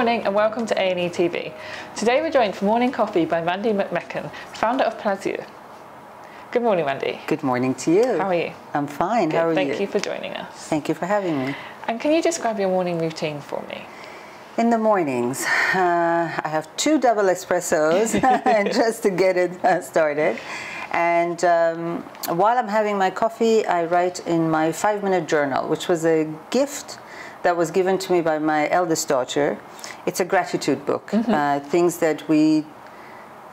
morning and welcome to a&etv. Today we're joined for morning coffee by Mandy McMechan, founder of Plaisir. Good morning, Mandy. Good morning to you. How are you? I'm fine. Good. How are you? Thank you for joining us. Thank you for having me. And can you describe your morning routine for me? In the mornings, I have 2 double espressos just to get it started. And while I'm having my coffee, I write in my 5-minute journal, which was a gift that was given to me by my eldest daughter. It's a gratitude book, things that we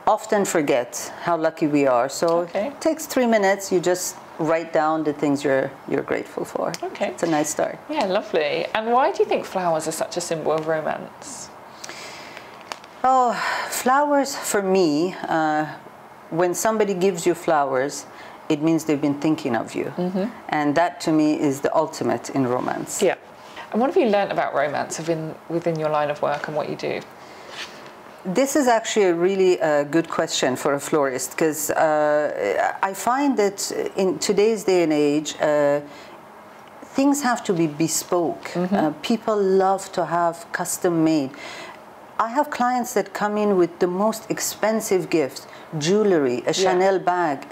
often forget how lucky we are. So it takes 3 minutes. You just write down the things you're grateful for. Okay. It's a nice start. Yeah, lovely. And why do you think flowers are such a symbol of romance? Oh, flowers for me, when somebody gives you flowers, it means they've been thinking of you. And that to me is the ultimate in romance. Yeah. And what have you learned about romance within your line of work and what you do? This is actually a really good question for a florist, because I find that in today's day and age, things have to be bespoke. People love to have custom made. I have clients that come in with the most expensive gifts, jewelry, a Chanel bag,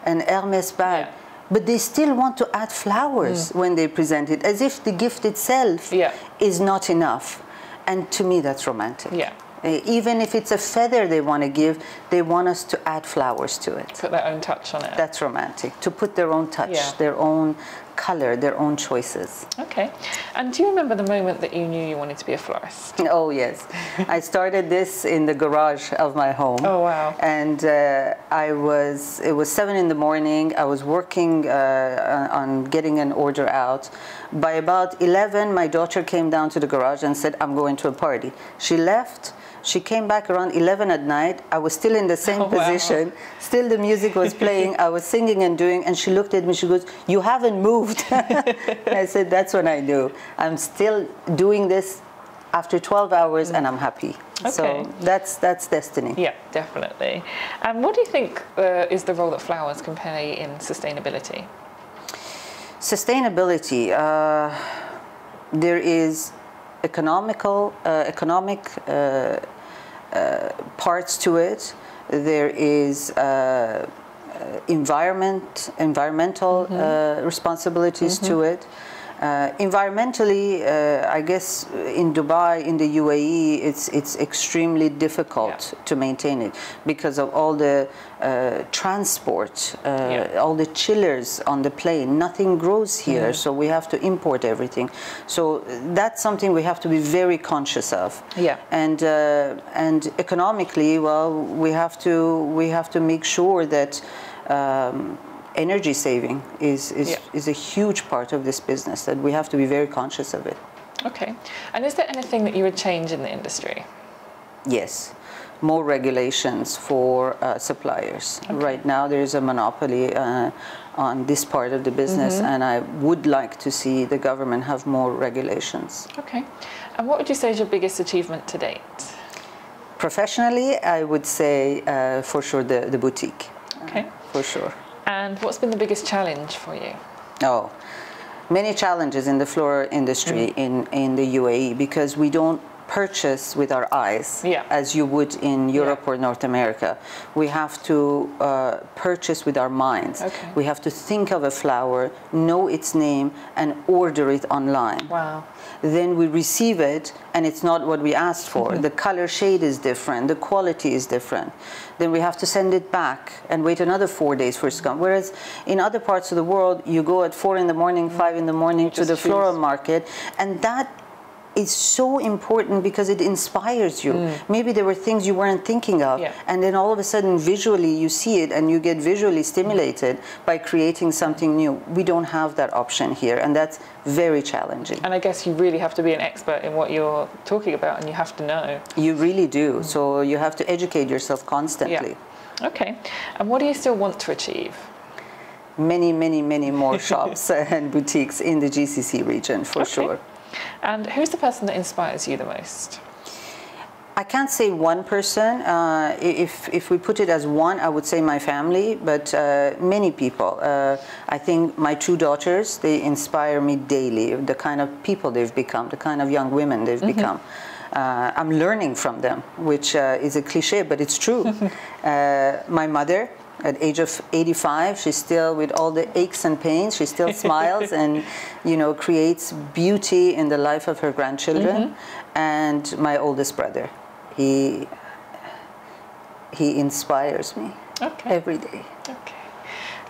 an Hermes bag. But they still want to add flowers when they present it, as if the gift itself is not enough. And to me, that's romantic. Yeah. Even if it's a feather they want to give, they want us to add flowers to it. Put their own touch on it. That's romantic, to put their own touch, their own color, their own choices. Okay. And do you remember the moment that you knew you wanted to be a florist? Oh, yes. I started this in the garage of my home. Oh, wow. And it was 7 in the morning. I was working on getting an order out. By about 11, my daughter came down to the garage and said, I'm going to a party. She left. She came back around 11 at night. I was still in the same position. Still the music was playing. I was singing and doing, and she looked at me, she goes, you haven't moved. I said, that's when I knew. I'm still doing this after 12 hours and I'm happy. Okay. So that's destiny. Yeah, definitely. And what do you think is the role that flowers can play in sustainability? Sustainability, there is economic parts to it. There is environmental responsibilities to it. Environmentally, I guess in Dubai, in the UAE, it's extremely difficult to maintain it because of all the transport, all the chillers on the plane. Nothing grows here, so we have to import everything. So that's something we have to be very conscious of. Yeah. And economically, well, we have to make sure that energy saving is a huge part of this business, that we have to be very conscious of it. Okay. And is there anything that you would change in the industry? Yes. More regulations for suppliers. Okay. Right now there is a monopoly on this part of the business, and I would like to see the government have more regulations. Okay. And what would you say is your biggest achievement to date? Professionally, I would say for sure the boutique. Okay. For sure. And what's been the biggest challenge for you? Oh, many challenges in the floral industry in the UAE, because we don't purchase with our eyes as you would in Europe or North America. We have to purchase with our minds. Okay. We have to think of a flower, know its name, and order it online. Wow. Then we receive it, and it's not what we asked for. The color shade is different, the quality is different. Then we have to send it back and wait another 4 days for it to come. Whereas in other parts of the world, you go at 4 in the morning, 5 in the morning to the floral market, and that is so important because it inspires you. Maybe there were things you weren't thinking of, and then all of a sudden visually you see it and you get visually stimulated by creating something new. We don't have that option here, and that's very challenging. And I guess you really have to be an expert in what you're talking about, and you have to know. You really do. So you have to educate yourself constantly. Yeah. Okay. And what do you still want to achieve? Many, many, many more shops and boutiques in the GCC region, for sure. And who's the person that inspires you the most? I can't say one person. If we put it as one, I would say my family, but many people. I think my 2 daughters, they inspire me daily, the kind of people they've become, the kind of young women they've become. I'm learning from them, which is a cliche, but it's true. My mother, at age of 85, she's still, with all the aches and pains, she still smiles and, you know, creates beauty in the life of her grandchildren. And my oldest brother, he inspires me every day. Okay.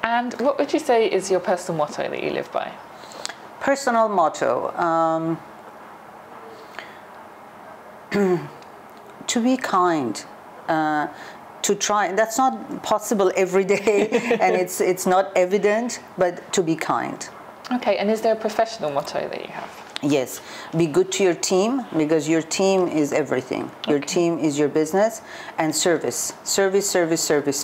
And what would you say is your personal motto that you live by? Personal motto, to be kind, to try. That's not possible every day, and it's not evident, but to be kind. Okay, and is there a professional motto that you have? Yes, be good to your team, because your team is everything. Your team is your business, and service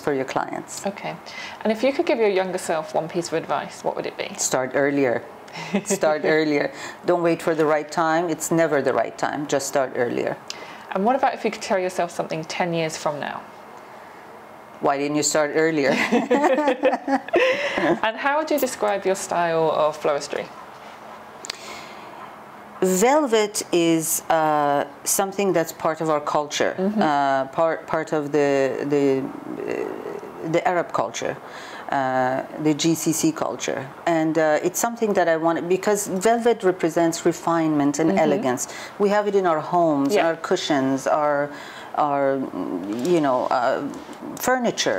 for your clients. Okay, and if you could give your younger self one piece of advice, what would it be? Start earlier. Start earlier. Don't wait for the right time. It's never the right time. Just start earlier. And what about if you could tell yourself something 10 years from now? Why didn't you start earlier? And how would you describe your style of floristry? Velvet is something that's part of our culture, part of the Arab culture, the GCC culture, and it's something that I want, because velvet represents refinement and elegance. We have it in our homes, our cushions, our you know, furniture,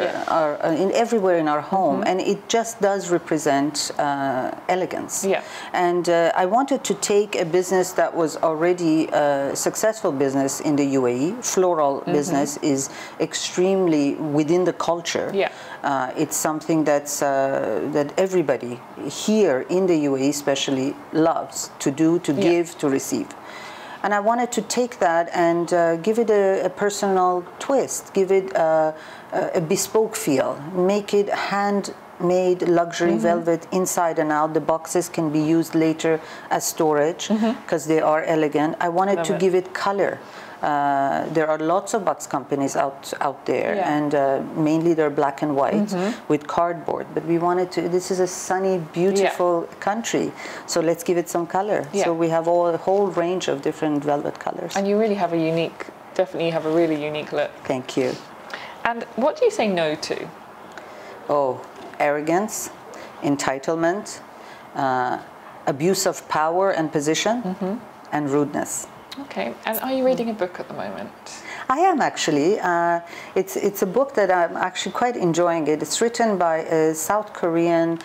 everywhere in our home, and it just does represent elegance. And I wanted to take a business that was already a successful business in the UAE. Floral business is extremely within the culture. It's something that's that everybody here in the UAE especially loves to do, to give, to receive. And I wanted to take that and give it a personal twist, give it a bespoke feel, make it handmade luxury velvet inside and out. The boxes can be used later as storage because they are elegant. I wanted to give it color. There are lots of box companies out there, and mainly they're black and white with cardboard. But we wanted to, this is a sunny, beautiful country, so let's give it some color. So we have a whole range of different velvet colors. And you really have a unique, definitely have a really unique look. Thank you. And what do you say no to? Oh, arrogance, entitlement, abuse of power and position, and rudeness. Okay, and are you reading a book at the moment? I am actually. It's a book that I'm actually quite enjoying it. It's written by a South Korean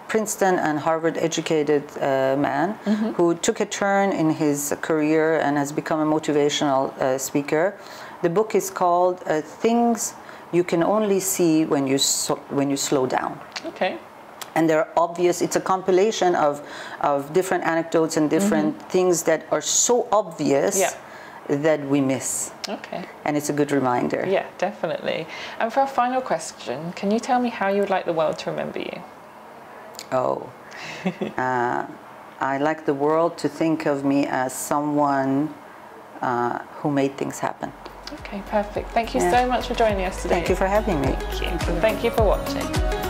Princeton and Harvard educated man who took a turn in his career and has become a motivational speaker. The book is called Things You Can Only See When You Slow Down. Okay. And they're obvious. It's a compilation of different anecdotes and different things that are so obvious that we miss. Okay. And it's a good reminder. Yeah, definitely. And for our final question, can you tell me how you would like the world to remember you? Oh, I like the world to think of me as someone who made things happen. Okay, perfect. Thank you so much for joining us today. Thank you for having me. Thank you. And thank you for watching.